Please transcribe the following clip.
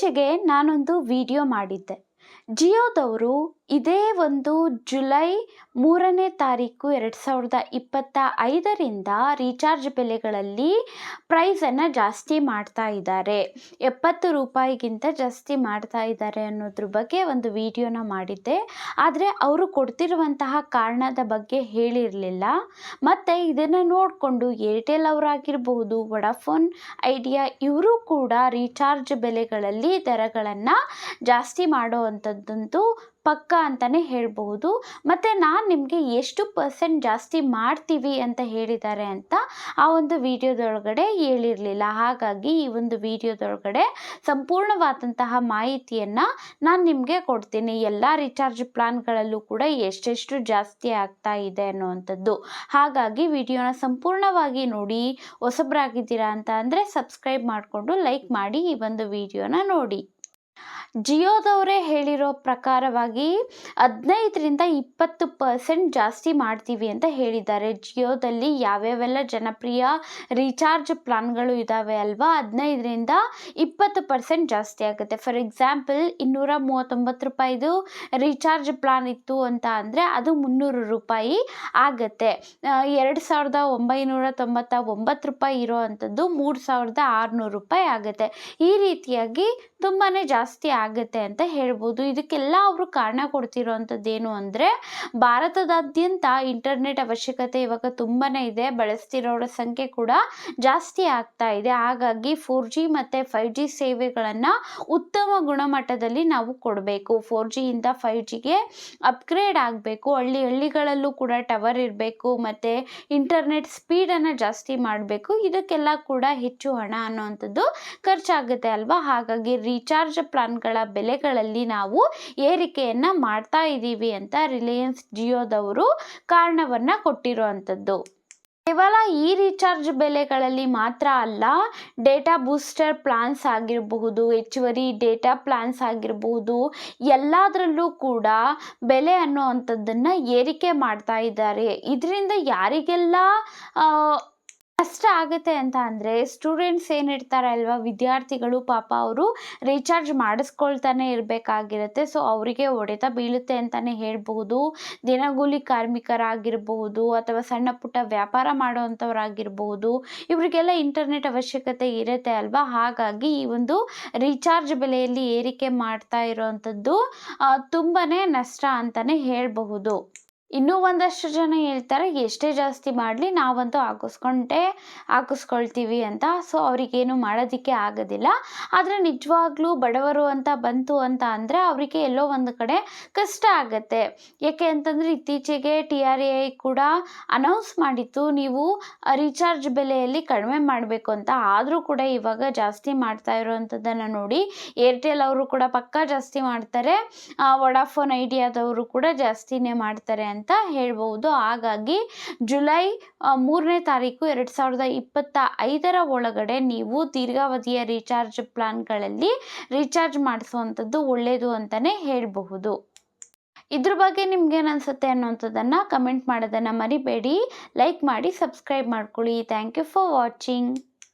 ಇತ್ತೀಚೆಗೆ ನಾನೊಂದು ವಿಡಿಯೋ ಮಾಡಿದ್ದೆ. ಜಿಯೋದವರು ಇದೇ ಒಂದು ಜುಲೈ 3ನೇ ತಾರೀಕು 2025ರಿಂದ ರೀಚಾರ್ಜ್ ಬೆಲೆಗಳಲ್ಲಿ ಪ್ರೈಸನ್ನು ಜಾಸ್ತಿ ಮಾಡ್ತಾ ಇದ್ದಾರೆ. 70 ರೂಪಾಯಿಗಿಂತ ಜಾಸ್ತಿ ಮಾಡ್ತಾ ಇದ್ದಾರೆ ಅನ್ನೋದ್ರ ಬಗ್ಗೆ ಒಂದು ವಿಡಿಯೋನ ಮಾಡಿದ್ದೆ. ಆದರೆ ಅವರು ಕೊಡ್ತಿರುವಂತಹ ಕಾರಣದ ಬಗ್ಗೆ ಹೇಳಿರಲಿಲ್ಲ. ಮತ್ತು ಇದನ್ನು ನೋಡಿಕೊಂಡು ಏರ್ಟೆಲ್ ಅವರಾಗಿರ್ಬಹುದು, ವೊಡಾಫೋನ್ ಐಡಿಯಾ ಇವರು ಕೂಡ ರೀಚಾರ್ಜ್ ಬೆಲೆಗಳಲ್ಲಿ ದರಗಳನ್ನು ಜಾಸ್ತಿ ಮಾಡೋವಂಥದ್ದಂತೂ ಪಕ್ಕ ಅಂತಲೇ ಹೇಳ್ಬಹುದು. ಮತ್ತು ನಾನು ನಿಮಗೆ ಎಷ್ಟು % ಜಾಸ್ತಿ ಮಾಡ್ತೀವಿ ಅಂತ ಹೇಳಿದ್ದಾರೆ ಅಂತ ಆ ಒಂದು ವಿಡಿಯೋದೊಳಗಡೆ ಹೇಳಿರಲಿಲ್ಲ. ಹಾಗಾಗಿ ಈ ಒಂದು ವಿಡಿಯೋದೊಳಗಡೆ ಸಂಪೂರ್ಣವಾದಂತಹ ಮಾಹಿತಿಯನ್ನು ನಾನು ನಿಮಗೆ ಕೊಡ್ತೀನಿ. ಎಲ್ಲ ರೀಚಾರ್ಜ್ ಪ್ಲಾನ್ಗಳಲ್ಲೂ ಕೂಡ ಎಷ್ಟೆಷ್ಟು ಜಾಸ್ತಿ ಆಗ್ತಾ ಇದೆ ಅನ್ನುವಂಥದ್ದು. ಹಾಗಾಗಿ ವಿಡಿಯೋನ ಸಂಪೂರ್ಣವಾಗಿ ನೋಡಿ. ಹೊಸಬ್ರಾಗಿದ್ದೀರಾ ಅಂತ ಅಂದರೆ ಸಬ್ಸ್ಕ್ರೈಬ್ ಮಾಡಿಕೊಂಡು ಲೈಕ್ ಮಾಡಿ ಈ ಒಂದು ವಿಡಿಯೋನ ನೋಡಿ. ಜಿಯೋದವರೇ ಹೇಳಿರೋ ಪ್ರಕಾರವಾಗಿ 15ರಿಂದ 20% ಜಾಸ್ತಿ ಮಾಡ್ತೀವಿ ಅಂತ ಹೇಳಿದ್ದಾರೆ. ಜಿಯೋದಲ್ಲಿ ಯಾವ್ಯಾವೆಲ್ಲ ಜನಪ್ರಿಯ ರೀಚಾರ್ಜ್ ಪ್ಲಾನ್ಗಳು ಇದ್ದಾವೆ ಅಲ್ವಾ, 15ರಿಂದ 20% ಜಾಸ್ತಿ ಆಗುತ್ತೆ. ಫಾರ್ ಎಕ್ಸಾಂಪಲ್ 239 ರೂಪಾಯಿದು ರೀಚಾರ್ಜ್ ಪ್ಲಾನ್ ಇತ್ತು ಅಂತ ಅಂದರೆ ಅದು 300 ರೂಪಾಯಿ ಆಗುತ್ತೆ. 2999 ರೂಪಾಯಿ ಇರೋ ಅಂಥದ್ದು 3600 ರೂಪಾಯಿ ಆಗುತ್ತೆ. ಈ ರೀತಿಯಾಗಿ ತುಂಬಾ ಜಾಸ್ತಿ ಆಗುತ್ತೆ ಅಂತ ಹೇಳ್ಬೋದು. ಇದಕ್ಕೆಲ್ಲ ಅವರು ಕಾರಣ ಕೊಡ್ತಿರೋವಂಥದ್ದೇನು ಅಂದರೆ, ಭಾರತದಾದ್ಯಂತ ಇಂಟರ್ನೆಟ್ ಅವಶ್ಯಕತೆ ಇವಾಗ ತುಂಬಾ ಇದೆ. ಬಳಸ್ತಿರೋರ ಸಂಖ್ಯೆ ಕೂಡ ಜಾಸ್ತಿ ಆಗ್ತಾ ಇದೆ. ಹಾಗಾಗಿ 4G ಮತ್ತು 5G ಸೇವೆಗಳನ್ನು ಉತ್ತಮ ಗುಣಮಟ್ಟದಲ್ಲಿ ನಾವು ಕೊಡಬೇಕು. 4Gಯಿಂದ 5Gಗೆ ಅಪ್ಗ್ರೇಡ್ ಆಗಬೇಕು. ಹಳ್ಳಿಗಳಲ್ಲೂ ಕೂಡ ಟವರ್ ಇರಬೇಕು ಮತ್ತು ಇಂಟರ್ನೆಟ್ ಸ್ಪೀಡನ್ನು ಜಾಸ್ತಿ ಮಾಡಬೇಕು. ಇದಕ್ಕೆಲ್ಲ ಕೂಡ ಹೆಚ್ಚು ಹಣ ಅನ್ನೋವಂಥದ್ದು ಖರ್ಚಾಗುತ್ತೆ ಅಲ್ವಾ. ಹಾಗಾಗಿ ರೀಚಾರ್ಜ್ ಪ್ಲಾನ್ಗಳ ಬೆಲೆಗಳಲ್ಲಿ ನಾವು ಏರಿಕೆಯನ್ನು ಮಾಡ್ತಾ ಇದ್ದೀವಿ ಅಂತ ರಿಲಯನ್ಸ್ ಜಿಯೋದವರು ಕಾರಣವನ್ನು ಕೊಟ್ಟಿರುವಂಥದ್ದು. ಕೇವಲ ಈ ರೀಚಾರ್ಜ್ ಬೆಲೆಗಳಲ್ಲಿ ಮಾತ್ರ ಅಲ್ಲ, ಡೇಟಾ ಬೂಸ್ಟರ್ ಪ್ಲಾನ್ಸ್ ಆಗಿರಬಹುದು, ಹೆಚ್ಚುವರಿ ಡೇಟಾ ಪ್ಲಾನ್ಸ್ ಆಗಿರಬಹುದು, ಎಲ್ಲದರಲ್ಲೂ ಕೂಡ ಬೆಲೆ ಅನ್ನೋವಂಥದ್ದನ್ನು ಏರಿಕೆ ಮಾಡ್ತಾ ಇದ್ದಾರೆ. ಇದರಿಂದ ಯಾರಿಗೆಲ್ಲ ಕಷ್ಟ ಆಗುತ್ತೆ ಅಂತ ಅಂದರೆ, ಸ್ಟೂಡೆಂಟ್ಸ್ ಏನಿರ್ತಾರೆ ಅಲ್ವಾ, ವಿದ್ಯಾರ್ಥಿಗಳು ಪಾಪ ಅವರು ರೀಚಾರ್ಜ್ ಮಾಡಿಸ್ಕೊಳ್ತಾನೆ ಇರಬೇಕಾಗಿರುತ್ತೆ. ಸೊ ಅವರಿಗೆ ಹೊಡೆತ ಬೀಳುತ್ತೆ ಅಂತಲೇ ಹೇಳ್ಬಹುದು. ದಿನಗೂಲಿ ಕಾರ್ಮಿಕರಾಗಿರಬಹುದು ಅಥವಾ ಸಣ್ಣ ಪುಟ್ಟ ವ್ಯಾಪಾರ ಮಾಡೋವಂಥವ್ರಾಗಿರ್ಬಹುದು, ಇವರಿಗೆಲ್ಲ ಇಂಟರ್ನೆಟ್ ಅವಶ್ಯಕತೆ ಇರುತ್ತೆ ಅಲ್ವಾ. ಹಾಗಾಗಿ ಈ ಒಂದು ರೀಚಾರ್ಜ್ ಬೆಲೆಯಲ್ಲಿ ಏರಿಕೆ ಮಾಡ್ತಾ ಇರೋವಂಥದ್ದು ತುಂಬಾ ನಷ್ಟ ಅಂತಲೇ ಹೇಳಬಹುದು. ಇನ್ನೂ ಒಂದಷ್ಟು ಜನ ಹೇಳ್ತಾರೆ, ಎಷ್ಟೇ ಜಾಸ್ತಿ ಮಾಡಲಿ ನಾವಂತೂ ಹಾಕಿಸ್ಕೊಳ್ತೀವಿ ಅಂತ. ಸೊ ಅವರಿಗೇನು ಮಾಡೋದಕ್ಕೆ ಆಗೋದಿಲ್ಲ. ಆದರೆ ನಿಜವಾಗ್ಲೂ ಬಡವರು ಅಂತ ಬಂತು ಅಂತ ಅಂದರೆ ಅವರಿಗೆ ಎಲ್ಲೋ ಒಂದು ಕಡೆ ಕಷ್ಟ ಆಗುತ್ತೆ. ಯಾಕೆ ಅಂತಂದರೆ ಇತ್ತೀಚೆಗೆ TRAI ಕೂಡ ಅನೌನ್ಸ್ ಮಾಡಿತ್ತು, ನೀವು ರೀಚಾರ್ಜ್ ಬೆಲೆಯಲ್ಲಿ ಕಡಿಮೆ ಮಾಡಬೇಕು ಅಂತ. ಆದರೂ ಕೂಡ ಇವಾಗ ಜಾಸ್ತಿ ಮಾಡ್ತಾ ಇರೋವಂಥದ್ದನ್ನು ನೋಡಿ ಏರ್ಟೆಲ್ ಅವರು ಕೂಡ ಪಕ್ಕಾ ಜಾಸ್ತಿ ಮಾಡ್ತಾರೆ, ವೊಡಾಫೋನ್ ಐಡಿಯಾದವರು ಕೂಡ ಜಾಸ್ತಿನೇ ಮಾಡ್ತಾರೆ ಅಂತ ಹೇಳ್ಬೋದು. ಹಾಗಾಗಿ ಜುಲೈ 3ನೇ ತಾರೀಕು 2025ರ ಒಳಗಡೆ ನೀವು ದೀರ್ಘಾವಧಿಯ ರೀಚಾರ್ಜ್ ಪ್ಲಾನ್ಗಳಲ್ಲಿ ರೀಚಾರ್ಜ್ ಮಾಡಿಸುವಂಥದ್ದು ಒಳ್ಳೆಯದು ಅಂತಲೇ ಹೇಳಬಹುದು. ಇದ್ರ ಬಗ್ಗೆ ನಿಮ್ಗೇನು ಅನಿಸುತ್ತೆ ಅನ್ನೋಂಥದ್ದನ್ನು ಕಮೆಂಟ್ ಮಾಡೋದನ್ನು ಮರಿಬೇಡಿ. ಲೈಕ್ ಮಾಡಿ, ಸಬ್ಸ್ಕ್ರೈಬ್ ಮಾಡ್ಕೊಳ್ಳಿ. Thank you for watching.